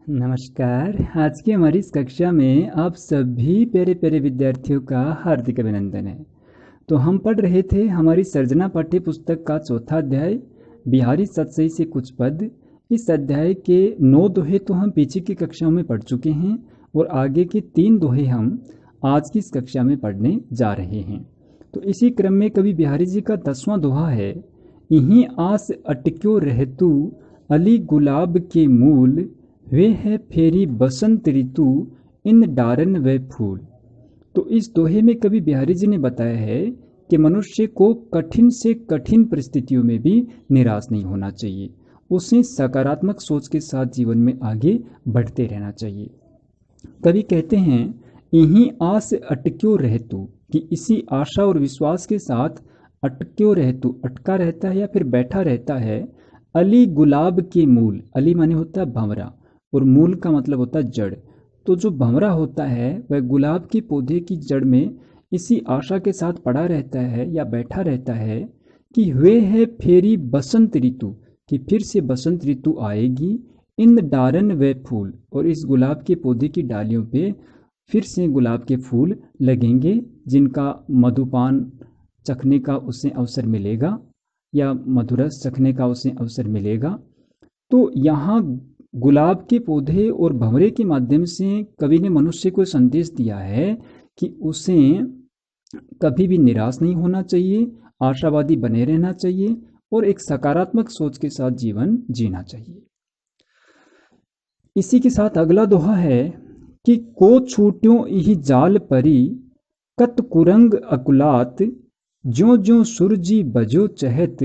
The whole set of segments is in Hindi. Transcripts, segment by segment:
नमस्कार। आज की हमारी इस कक्षा में आप सभी प्यारे प्यारे विद्यार्थियों का हार्दिक अभिनंदन है। तो हम पढ़ रहे थे हमारी सर्जना पाठ्य पुस्तक का चौथा अध्याय बिहारी सतसई से कुछ पद। इस अध्याय के 9 दोहे तो हम पीछे की कक्षाओं में पढ़ चुके हैं और आगे के 3 दोहे हम आज की इस कक्षा में पढ़ने जा रहे हैं। तो इसी क्रम में कवि बिहारी जी का 10वां दोहा है, यहीं आस अटक्यो रहतू अली गुलाब के मूल, वे है फेरी बसंत ऋतु इन डारन व फूल। तो इस दोहे में कवि बिहारी जी ने बताया है कि मनुष्य को कठिन से कठिन परिस्थितियों में भी निराश नहीं होना चाहिए। उसे सकारात्मक सोच के साथ जीवन में आगे बढ़ते रहना चाहिए। कवि कहते हैं, यहीं आस अटक्यो रहतु, कि इसी आशा और विश्वास के साथ अटक्यो रहतु, अटका रहता है या फिर बैठा रहता है। अली गुलाब के मूल, अली माने होता है भंवरा और मूल का मतलब होता है जड़। तो जो भंवरा होता है वह गुलाब के पौधे की जड़ में इसी आशा के साथ पड़ा रहता है या बैठा रहता है कि वे है फेरी बसंत ऋतु, कि फिर से बसंत ऋतु आएगी। इन डारन व फूल, और इस गुलाब के पौधे की डालियों पे फिर से गुलाब के फूल लगेंगे, जिनका मधुपान चखने का उसे अवसर मिलेगा या मधुरस चखने का उसे अवसर मिलेगा। तो यहाँ गुलाब के पौधे और भंवरे के माध्यम से कवि ने मनुष्य को संदेश दिया है कि उसे कभी भी निराश नहीं होना चाहिए, आशावादी बने रहना चाहिए और एक सकारात्मक सोच के साथ जीवन जीना चाहिए। इसी के साथ अगला दोहा है कि को छूट्यों इहि जाल परी, कत कुरंग अकुलात, ज्यों ज्यों सुरजी बजो चहत,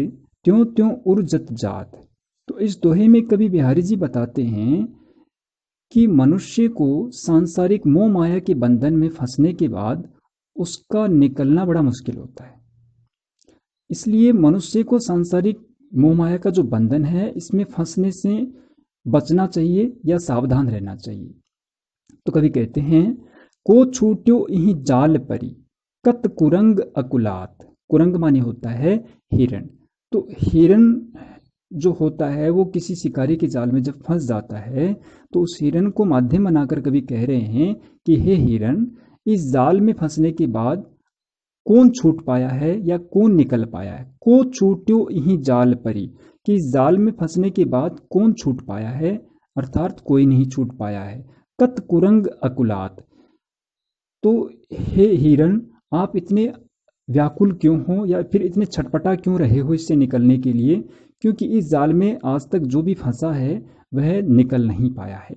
त्यों त्यों उर्जत जात। तो इस दोहे में कवि बिहारी जी बताते हैं कि मनुष्य को सांसारिक मोह माया के बंधन में फंसने के बाद उसका निकलना बड़ा मुश्किल होता है। इसलिए मनुष्य को सांसारिक मोह माया का जो बंधन है इसमें फंसने से बचना चाहिए या सावधान रहना चाहिए। तो कवि कहते हैं, को छूट्यो इहि जाल परी, कत कुरंग अकुलात। कुरंग माने होता है हिरण। तो हिरण जो होता है वो किसी शिकारी के जाल में जब फंस जाता है तो उस हिरण को माध्यम बनाकर कवि कह रहे हैं कि हे हिरण, इस जाल में फंसने के बाद कौन छूट पाया है या कौन निकल पाया है। को छूट्यो इही जाल परी, कि इस जाल में फंसने के बाद कौन छूट पाया है, अर्थात कोई नहीं छूट पाया है। कत कुरंग अकुलात, तो हे हिरण, आप इतने व्याकुल क्यों हो या फिर इतने छटपटा क्यों रहे हो इससे निकलने के लिए, क्योंकि इस जाल में आज तक जो भी फंसा है वह निकल नहीं पाया है।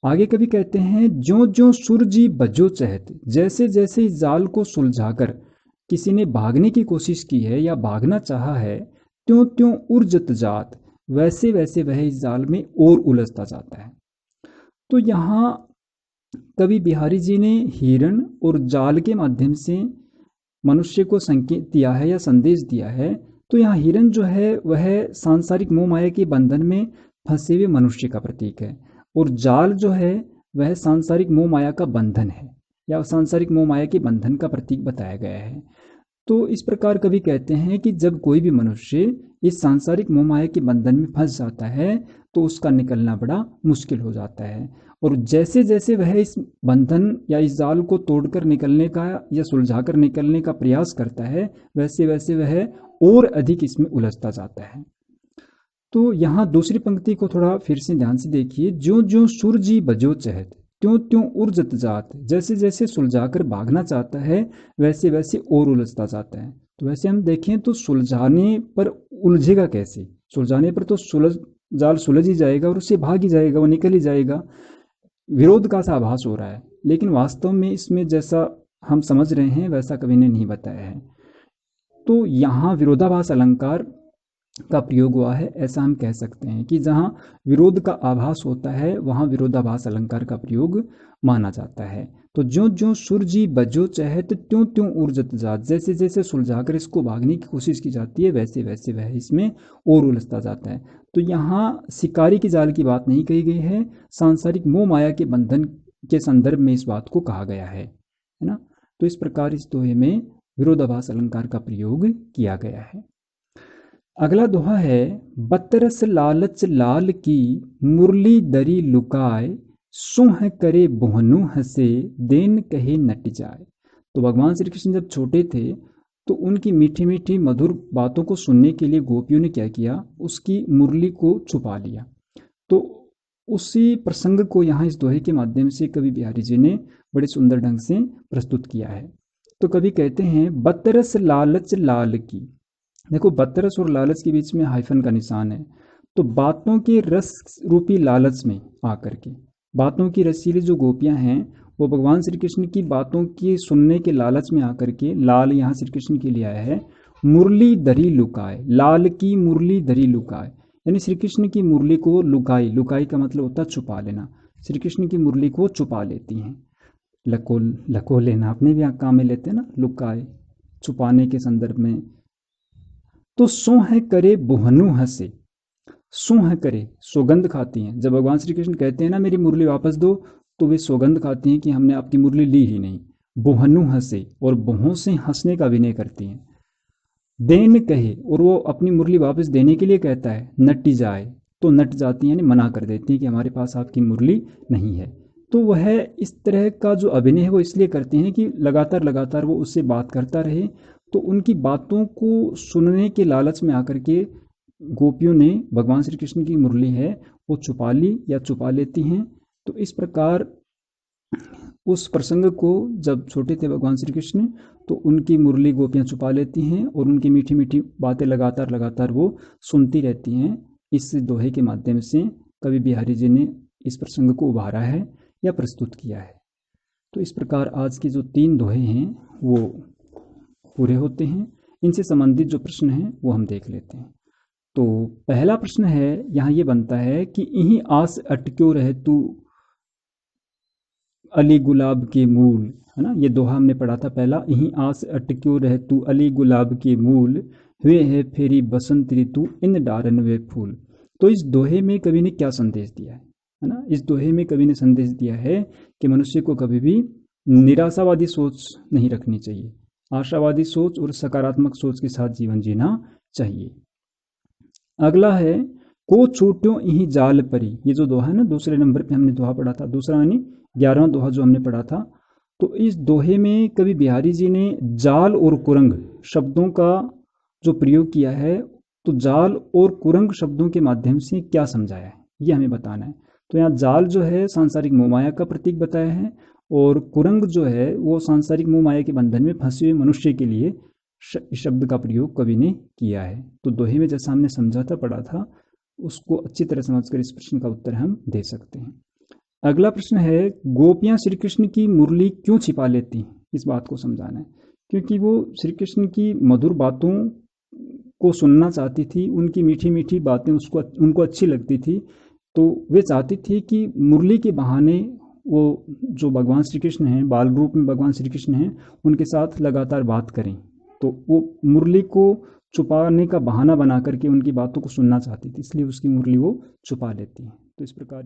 आगे कभी कहते हैं, ज्यों ज्यों सुरजी बजो चहत, जैसे जैसे इस जाल को सुलझाकर किसी ने भागने की कोशिश की है या भागना चाहा है, त्यों त्यों उर्जत जात, वैसे वैसे वह इस जाल में और उलझता जाता है। तो यहाँ कवि बिहारी जी ने हिरण और जाल के माध्यम से मनुष्य को संकेत दिया है या संदेश दिया है। तो यहाँ हिरण जो है वह सांसारिक मोह माया के बंधन में फंसे हुए मनुष्य का प्रतीक है और जाल जो है वह सांसारिक मोह माया का बंधन है या सांसारिक मोह माया के बंधन का प्रतीक बताया गया है। तो इस प्रकार कवि कहते हैं कि जब कोई भी मनुष्य इस सांसारिक मोह माया के बंधन में फंस जाता है तो उसका निकलना बड़ा मुश्किल हो जाता है और जैसे जैसे वह इस बंधन या इस जाल को तोड़कर निकलने का या सुलझाकर निकलने का प्रयास करता है वैसे वैसे वह और अधिक इसमें उलझता जाता है। तो यहाँ दूसरी पंक्ति को थोड़ा फिर से ध्यान से देखिए, ज्यों ज्यों सूरजी बजो चहत, त्यों त्यों उर्जत जात, जैसे जैसे सुलझाकर भागना चाहता है वैसे वैसे और उलझता जाता है। तो वैसे हम देखें तो सुलझाने पर उलझेगा कैसे, सुलझाने पर तो सुलझ जाल सुलझ ही जाएगा और उससे भाग ही जाएगा, वो निकल ही जाएगा। विरोध का सा आभास हो रहा है, लेकिन वास्तव में इसमें जैसा हम समझ रहे हैं वैसा कवि ने नहीं बताया है। तो यहाँ विरोधाभास अलंकार का प्रयोग हुआ है, ऐसा हम कह सकते हैं कि जहाँ विरोध का आभास होता है वहाँ विरोधाभास अलंकार का प्रयोग माना जाता है। तो ज्यों ज्यों सुरजी बजो चहत, त्यों त्यों उर्जत जात, जैसे जैसे सुलझाकर इसको भागने की कोशिश की जाती है वैसे वैसे वह इसमें और उलझता जाता है। तो यहाँ शिकारी की जाल की बात नहीं कही गई है, सांसारिक मोह माया के बंधन के संदर्भ में इस बात को कहा गया है ना। तो इस प्रकार इस दोहे में विरोधाभास अलंकार का प्रयोग किया गया है। अगला दोहा है, बतरस लालच लाल की मुरली दरी लुकाए, सुह करे बोहनु हंसे देन कहे नट जाए। तो भगवान श्री कृष्ण जब छोटे थे तो उनकी मीठी मीठी मधुर बातों को सुनने के लिए गोपियों ने क्या किया, उसकी मुरली को छुपा लिया। तो उसी प्रसंग को यहाँ इस दोहे के माध्यम से कवि बिहारी जी ने बड़े सुंदर ढंग से प्रस्तुत किया है। तो कवि कहते हैं, बतरस लालच लाल की। देखो, बतरस और लालच के बीच में हाइफन का निशान है। तो बातों के रस रूपी लालच में आकर के, बातों की रसीली जो गोपियां हैं वो भगवान श्री कृष्ण की बातों की सुनने के लालच में आकर के, लाल यहाँ श्री कृष्ण के लिए आया है, मुरली दरी लुकाए, लाल की मुरली दरी लुकाए, यानी श्री कृष्ण की मुरली को लुकाई, लुकाई का मतलब होता है छुपा लेना, श्री कृष्ण की मुरली को छुपा लेती हैं। लको लको लेना अपने भी काम में लेते हैं ना, लुकाए छुपाने के संदर्भ में। तो सोह करे बुहनु हंसे, सोह करे सौगंध खाती हैं। जब भगवान श्री कृष्ण कहते हैं ना मेरी मुरली वापस दो, तो वे सौगंध खाती हैं कि हमने आपकी मुरली ली ही नहीं। बुहनु हंसे, और बुहों से हंसने का विनय करती हैं। देन कहे, और वो अपनी मुरली वापस देने के लिए कहता है, नटी जाए, तो नट जाती हैं, यानी मना कर देती हैं कि हमारे पास आपकी मुरली नहीं है। तो वह इस तरह का जो अभिनय है वो इसलिए करते हैं कि लगातार लगातार वो उससे बात करता रहे। तो उनकी बातों को सुनने के लालच में आकर के गोपियों ने भगवान श्री कृष्ण की मुरली है वो छुपा ली या छुपा लेती हैं। तो इस प्रकार उस प्रसंग को, जब छोटे थे भगवान श्री कृष्ण, तो उनकी मुरली गोपियां छुपा लेती हैं और उनकी मीठी मीठी बातें लगातार लगातार वो सुनती रहती हैं। इस दोहे के माध्यम से कवि बिहारी जी ने इस प्रसंग को उभारा है या प्रस्तुत किया है। तो इस प्रकार आज के जो 3 दोहे हैं वो पूरे होते हैं। इनसे संबंधित जो प्रश्न हैं वो हम देख लेते हैं। तो पहला प्रश्न है, यहाँ ये बनता है कि इहीं आस अटक्यो रह तू अली गुलाब के मूल, है ना। ये दोहा हमने पढ़ा था पहला, इहीं आस अटक्यो रह तू अली गुलाब के मूल, हुए है फेरी बसंत ऋतु इन डारन वे फूल। तो इस दोहे में कवि ने क्या संदेश दिया है ना। इस दोहे में कवि ने संदेश दिया है कि मनुष्य को कभी भी निराशावादी सोच नहीं रखनी चाहिए, आशावादी सोच और सकारात्मक सोच के साथ जीवन जीना चाहिए। अगला है, को छूट्यो इही जाल परी। ये जो दोहा है ना, दूसरे नंबर पे हमने दोहा पढ़ा था, दूसरा यानी 11वां दोहा जो हमने पढ़ा था। तो इस दोहे में कवि बिहारी जी ने जाल और कुरंग शब्दों का जो प्रयोग किया है, तो जाल और कुरंग शब्दों के माध्यम से क्या समझाया है ये हमें बताना है। तो यहाँ जाल जो है सांसारिक मोहमाया का प्रतीक बताया है, और कुरंग जो है वो सांसारिक मोहमाया के बंधन में फंसे हुए मनुष्य के लिए शब्द का प्रयोग कवि ने किया है। तो दोहे में जैसा हमने समझा था, पढ़ा था, उसको अच्छी तरह समझकर इस प्रश्न का उत्तर हम दे सकते हैं। अगला प्रश्न है, गोपियां श्री कृष्ण की मुरली क्यों छिपा लेती? इस बात को समझाना है। क्योंकि वो श्री कृष्ण की मधुर बातों को सुनना चाहती थी, उनकी मीठी मीठी बातें उनको अच्छी लगती थी। तो वे चाहती थी कि मुरली के बहाने वो जो भगवान श्री कृष्ण हैं, बाल रूप में भगवान श्री कृष्ण हैं, उनके साथ लगातार बात करें। तो वो मुरली को छुपाने का बहाना बना करके उनकी बातों को सुनना चाहती थी, इसलिए उसकी मुरली वो छुपा लेती है। तो इस प्रकार